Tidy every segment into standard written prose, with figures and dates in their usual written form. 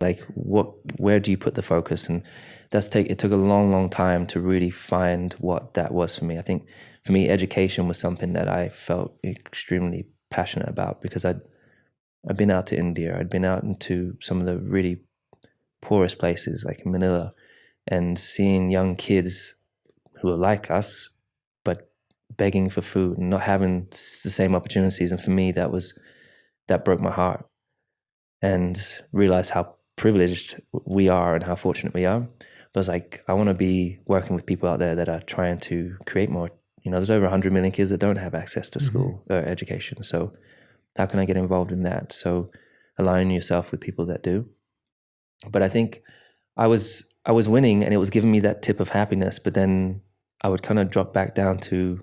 Like where do you put the focus? And it took a long time to really find what that was for me. I think for me, education was something that I felt extremely passionate about, because I'd been out to India, I'd been out into some of the really poorest places like Manila, and seeing young kids who are like us, but begging for food and not having the same opportunities. And for me, that broke my heart, and realized how privileged we are and how fortunate we are. But I was like, I want to be working with people out there that are trying to create more. There's over 100 million kids that don't have access to school or education. So how can I get involved in that? So aligning yourself with people that do. But I think I was winning, and it was giving me that tip of happiness, but then I would kind of drop back down to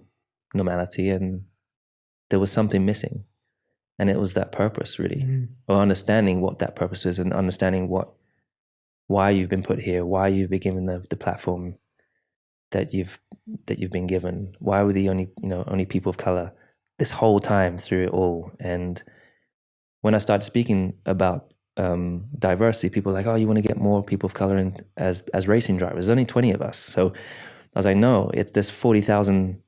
normality, and there was something missing. And it was that purpose, really, or understanding what that purpose is, and understanding why you've been put here, why you've been given the platform that you've been given. Why were the only people of color this whole time through it all? And when I started speaking about diversity, people were like, oh, you want to get more people of color in as racing drivers? There's only 20 of us. So I was like, no, there's 50,000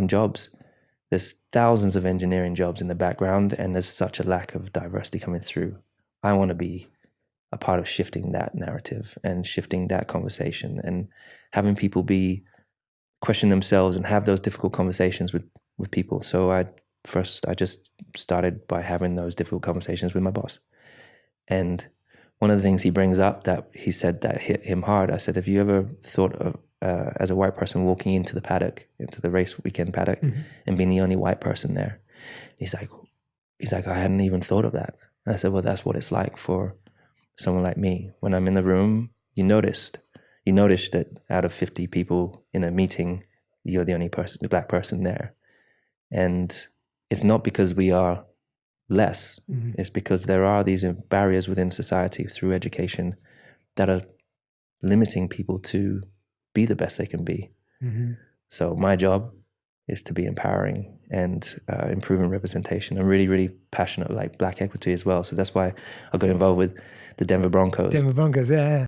jobs. There's thousands of engineering jobs in the background, and there's such a lack of diversity coming through. I want to be a part of shifting that narrative and shifting that conversation, and having people question themselves and have those difficult conversations with people. So I just started by having those difficult conversations with my boss. And one of the things he brings up that he said that hit him hard, I said, have you ever thought of, as a white person, walking into the race weekend paddock and being the only white person there? He's like, I hadn't even thought of that. And I said, well, that's what it's like for someone like me. When I'm in the room, you notice that out of 50 people in a meeting, you're the only black person there. And it's not because we are less, it's because there are these barriers within society through education that are limiting people to be the best they can be. So my job is to be empowering and improving representation. I'm really, really passionate like black equity as well. So that's why I got involved with the Denver Broncos. Yeah.